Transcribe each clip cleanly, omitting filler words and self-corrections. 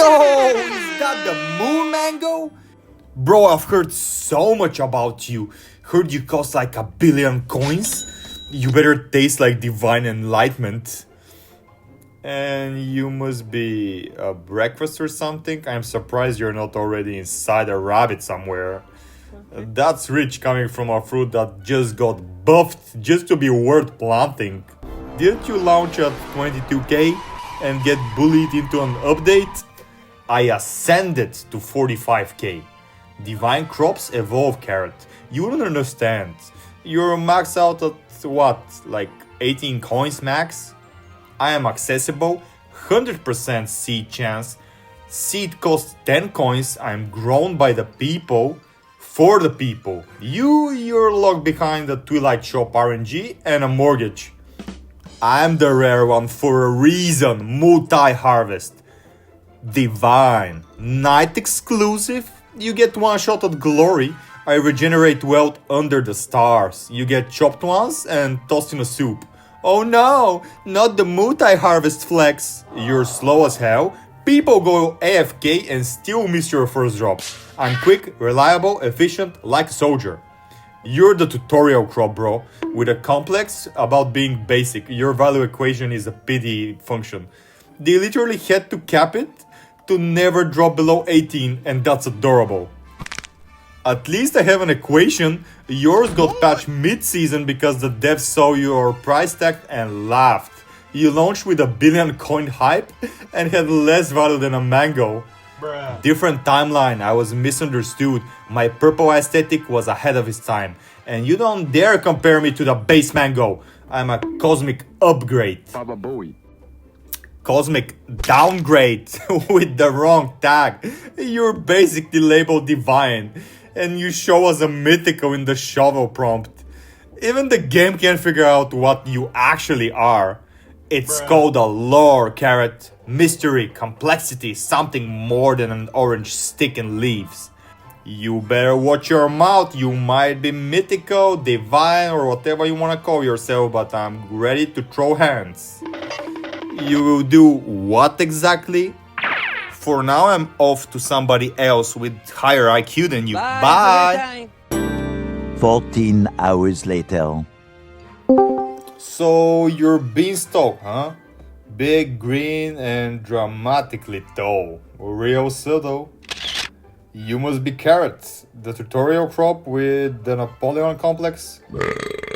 Yo, is that the moon mango? Bro, I've heard so much about you. Heard you cost like 1 billion coins. You better taste like divine enlightenment. And you must be a breakfast or something? I'm surprised you're not already inside a rabbit somewhere. That's rich coming from a fruit that just got buffed just to be worth planting. Didn't you launch at 22k and get bullied into an update? I ascended to 45k. Divine crops evolve, Carrot. You wouldn't understand. You're max out at what, like 18 coins max? I am accessible, 100% seed chance. Seed costs 10 coins. I'm grown by the people, for the people. You're locked behind a Twilight Shop RNG and a mortgage. I'm the rare one for a reason. Multi-harvest. Divine. Night exclusive. You get one shot at glory. I regenerate wealth under the stars. You get chopped once and tossed in a soup. Oh no, not the multi-harvest flex. You're slow as hell. People go AFK and still miss your first drop. I'm quick, reliable, efficient, like a soldier. You're the tutorial crop, bro. With a complex about being basic. Your value equation is a pity function. They literally had to cap it to never drop below 18, and that's adorable. At least I have an equation. Yours got patched mid-season because the devs saw your price tag and laughed. You launched with 1 billion coin hype and had less value than a mango. Bruh. Different timeline, I was misunderstood. My purple aesthetic was ahead of its time. And you don't dare compare me to the base mango. I'm a cosmic upgrade. Baba Bowie. Cosmic downgrade with the wrong tag. You're basically labeled divine. And you show us a mythical in the shovel prompt. Even the game can't figure out what you actually are. It's called a lore, Carrot. Mystery, complexity, something more than an orange stick and leaves. You better watch your mouth. You might be mythical, divine, or whatever you wanna call yourself, but I'm ready to throw hands. You will do what exactly? For now, I'm off to somebody else with higher IQ than you. Bye! 14 hours later. So, you're beanstalk, huh? Big, green, and dramatically tall. Real subtle. You must be Carrot, the tutorial crop with the Napoleon complex.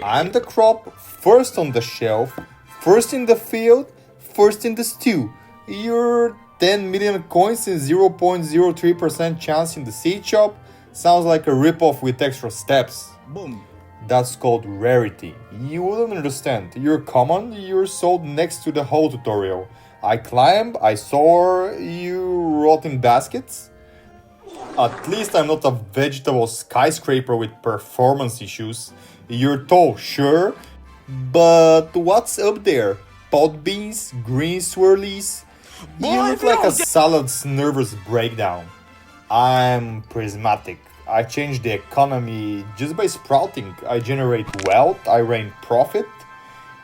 I'm the crop, first on the shelf, first in the field, first in the stew. You're 10 million coins and 0.03% chance in the seed shop. Sounds like a ripoff with extra steps. Boom. That's called rarity. You wouldn't understand. You're common, you're sold next to the whole tutorial. I climb, I soar, you rot in baskets. At least I'm not a vegetable skyscraper with performance issues. You're tall, sure, but what's up there? Pot beans, green swirlies? You look like a salad's nervous breakdown. I'm prismatic. I change the economy just by sprouting. I generate wealth, I rain profit.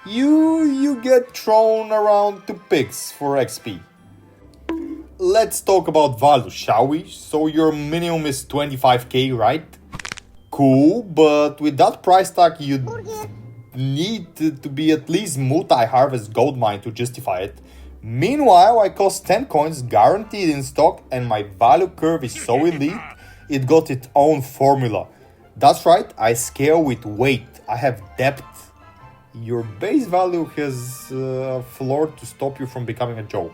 You get thrown around to pigs for XP. Let's talk about value, shall we? So your minimum is 25k, right? Cool, but with that price tag you need to be at least multi-harvest gold mine to justify it. Meanwhile, I cost 10 coins guaranteed in stock and my value curve is so elite, it got its own formula. That's right, I scale with weight, I have depth. Your base value has a floor to stop you from becoming a joke.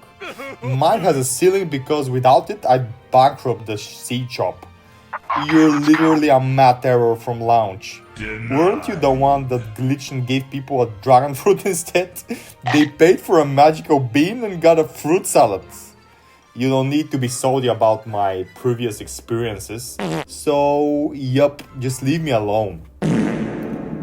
Mine has a ceiling because without it, I'd bankrupt the seed shop. You're literally a math error from launch. Weren't you the one that glitched and gave people a dragon fruit instead? They paid for a magical bean and got a fruit salad. You don't need to be salty about my previous experiences. So, yup, just leave me alone.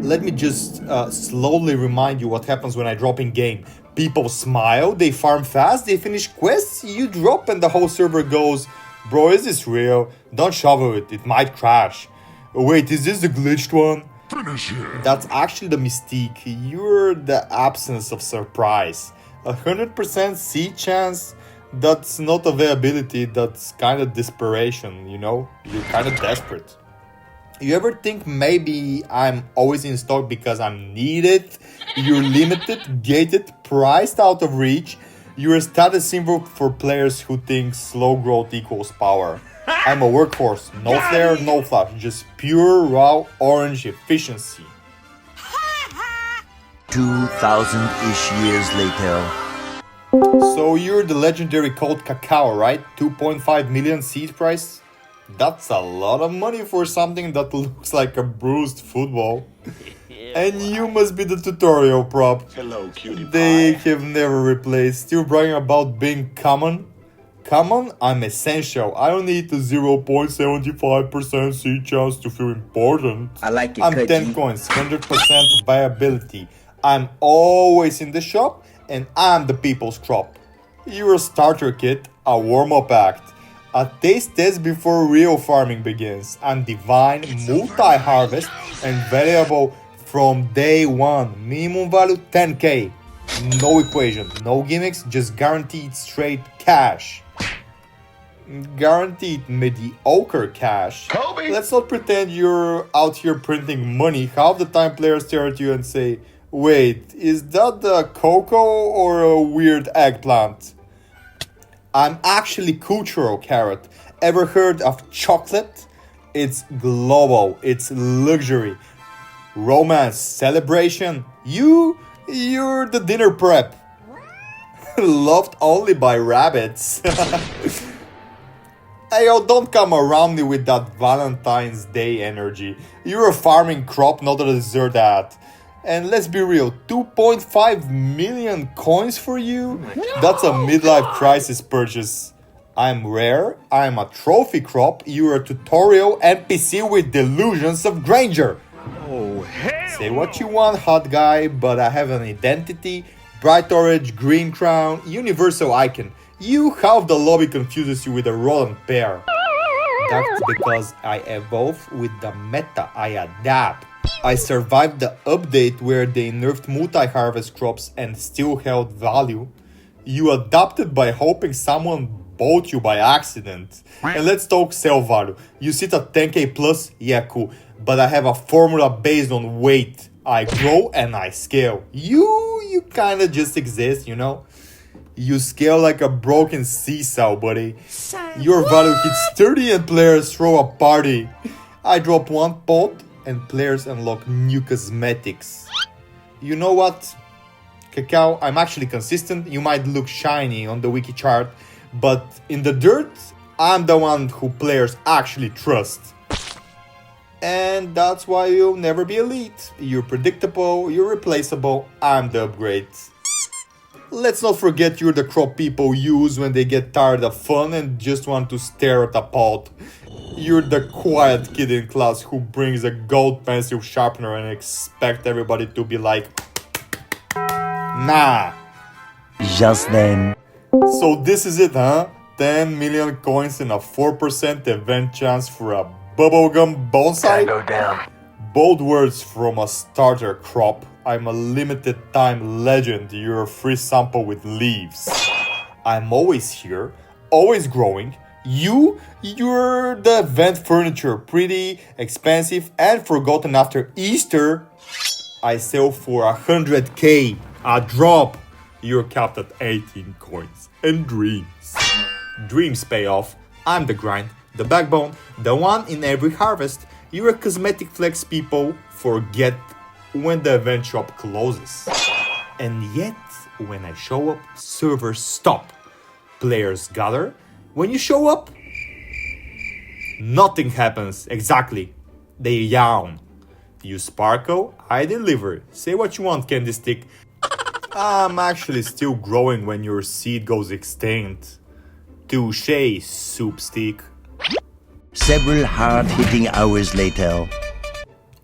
Let me just slowly remind you what happens when I drop in game. People smile, they farm fast, they finish quests, you drop and the whole server goes, bro, is this real? Don't shovel it, it might crash. Oh, wait, is this the glitched one? Finish it. That's actually the mystique. You're the absence of surprise. 100% seed chance, That's not availability, that's kind of desperation, you know? You're kind of desperate. You ever think maybe I'm always in stock because I'm needed? You're limited, gated, priced out of reach. You're a status symbol for players who think slow growth equals power. I'm a workhorse, no flair, no flash, just pure raw orange efficiency. 2,000-ish years later. So you're the legendary called Cacao, right? 2.5 million seed price? That's a lot of money for something that looks like a bruised football. And you must be the tutorial prop. Hello, cutie They pie. have never replaced. Still bragging about being common? Common? I'm essential. I don't need the 0.75% seed chance to feel important. I like it, I'm Kudgy. 10 coins, 100% viability. I'm always in the shop, and I'm the people's crop. You're a starter kit, a warm-up act, a taste test before real farming begins. I'm divine, multi-harvest, and valuable from day one. Minimum value 10k. No equation, no gimmicks, just guaranteed straight cash. Guaranteed mediocre cash. Kobe! Let's not pretend you're out here printing money. Half the time players stare at you and say, wait, is that the cocoa or a weird eggplant? I'm actually cultural carrot. Ever heard of chocolate? It's global, it's luxury. Romance, celebration. You're the dinner prep. Loved only by rabbits. Hey yo, don't come around me with that Valentine's Day energy. You're a farming crop, not a dessert ad. And let's be real, 2.5 million coins for you? That's a midlife crisis purchase. I'm rare, I'm a trophy crop, you're a tutorial NPC with delusions of grandeur. Oh, hell! Say what you want, hot guy, but I have an identity. Bright orange, green crown, universal icon. You half the lobby confuses you with a rotten pear. That's because I evolve with the meta, I adapt. I survived the update where they nerfed multi-harvest crops and still held value. You adapted by hoping someone bought you by accident. And let's talk sell value. You sit at 10k plus, yeah cool, but I have a formula based on weight. I grow and I scale. You kinda just exist, you know? You scale like a broken seesaw, buddy. Your value hits 30 and players throw a party. I drop one pot and players unlock new cosmetics. You know what? Cacao, I'm actually consistent. You might look shiny on the wiki chart, but in the dirt, I'm the one who players actually trust. And that's why you'll never be elite. You're predictable, you're replaceable, I'm the upgrade. Let's not forget you're the crop people use when they get tired of fun and just want to stare at a pot. You're the quiet kid in class who brings a gold pencil sharpener and expect everybody to be like, nah. Just then. So this is it, huh? 10 million coins and a 4% event chance for a bubblegum bonsai? Go down. Bold words from a starter crop. I'm a limited time legend. You're a free sample with leaves. I'm always here, always growing. You're the event furniture, pretty, expensive, and forgotten after Easter. I sell for 100k, a drop. You're capped at 18 coins. And dreams. Dreams pay off. I'm the grind, the backbone, the one in every harvest. You're a cosmetic flex people forget when the event shop closes. And yet, when I show up, servers stop. Players gather. When you show up, nothing happens. Exactly. They yawn. You sparkle, I deliver. Say what you want, candy stick. I'm actually still growing when your seed goes extinct. Touché, soup stick. Several hard-hitting hours later.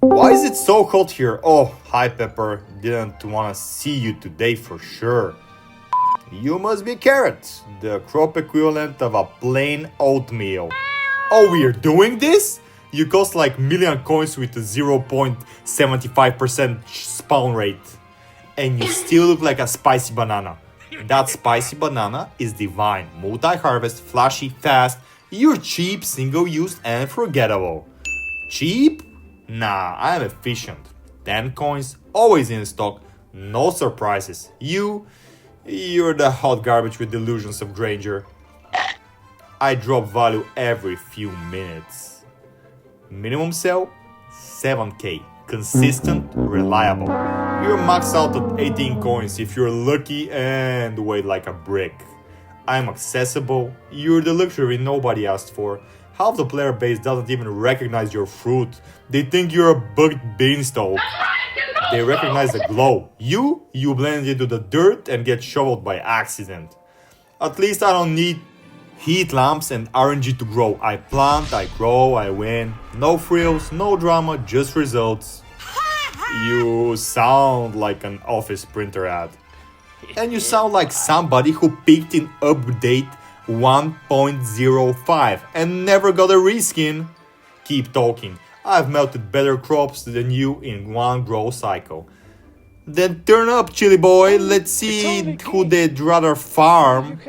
Why is it so hot here? Oh, hi Pepper. Didn't wanna see you today for sure. You must be carrot, the crop equivalent of a plain oatmeal. Oh, we're doing this? You cost like million coins with a 0.75% spawn rate. And you still look like a spicy banana. That spicy banana is divine. Multi-harvest, flashy, fast. You're cheap, single-use, and forgettable. Cheap? Nah, I'm efficient. 10 coins, always in stock, no surprises. You're the hot garbage with delusions of grandeur. I drop value every few minutes. Minimum sell, 7k. Consistent, reliable. You're maxed out at 18 coins if you're lucky and weigh like a brick. I'm accessible. You're the luxury nobody asked for. Half the player base doesn't even recognize your fruit. They think you're a bugged beanstalk. They recognize the glow. You blend into the dirt and get shoveled by accident. At least I don't need heat lamps and RNG to grow. I plant, I grow, I win. No frills, no drama, just results. You sound like an office printer ad. And you sound like somebody who peaked in update 1.05 and never got a reskin. Keep talking. I've melted better crops than you in one grow cycle. Then turn up, chili boy. Let's see who they'd rather farm.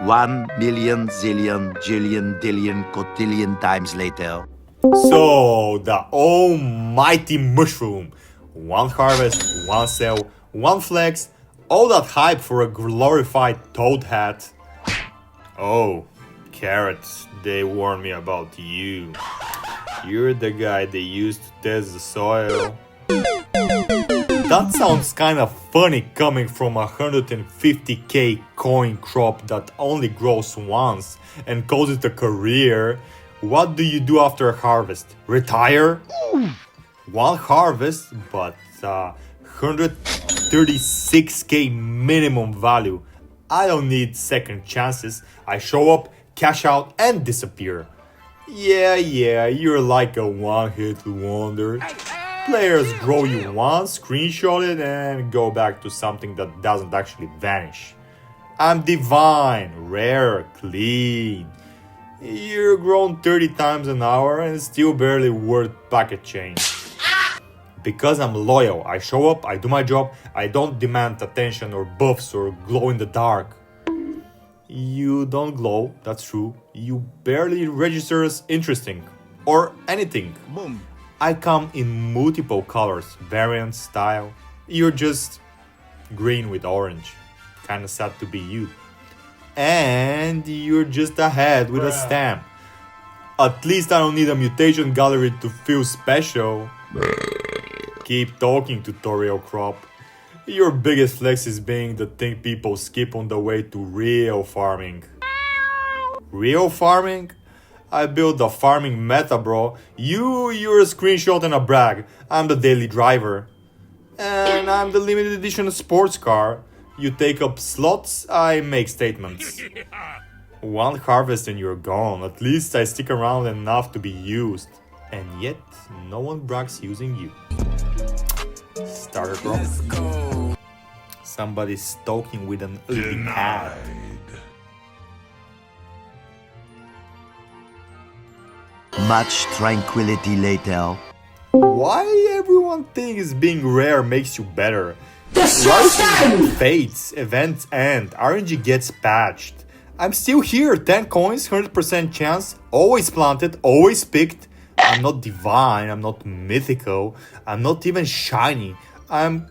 1 million zillion jillion dillion cotillion times later. So, the almighty mushroom. One harvest, one sell, one flex. All that hype for a glorified toad hat. Oh, carrots, they warned me about you. You're the guy they used to test the soil. That sounds kinda funny coming from a 150k coin crop that only grows once and calls it a career. What do you do after harvest? Retire? One harvest, but 136k minimum value. I don't need second chances. I show up, cash out, and disappear. Yeah, you're like a one-hit wonder. Players grow you once, screenshot it, and go back to something that doesn't actually vanish. I'm divine, rare, clean. You're grown 30 times an hour and still barely worth pocket change. Because I'm loyal, I show up, I do my job, I don't demand attention or buffs or glow in the dark. You don't glow, that's true. You barely register as interesting. Or anything. Boom. I come in multiple colors, variant, style. You're just green with orange. Kinda sad to be you. And you're just a head with a stamp. At least I don't need a mutation gallery to feel special. Keep talking, tutorial crop. Your biggest flex is being the thing people skip on the way to real farming. Real farming? I built the farming meta, bro. You're a screenshot and a brag. I'm the daily driver. And I'm the limited edition sports car. You take up slots, I make statements. One harvest and you're gone. At least I stick around enough to be used. And yet, no one brags using you. Starter crop. Somebody's talking with an ugly cat. Much tranquility later. Why everyone thinks being rare makes you better? Rarity fades, events end, RNG gets patched. I'm still here, 10 coins, 100% chance, always planted, always picked. I'm not divine, I'm not mythical, I'm not even shiny. I'm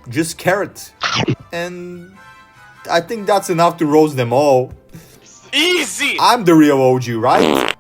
just carrot. And I think that's enough to roast them all. Easy! I'm the real OG, right?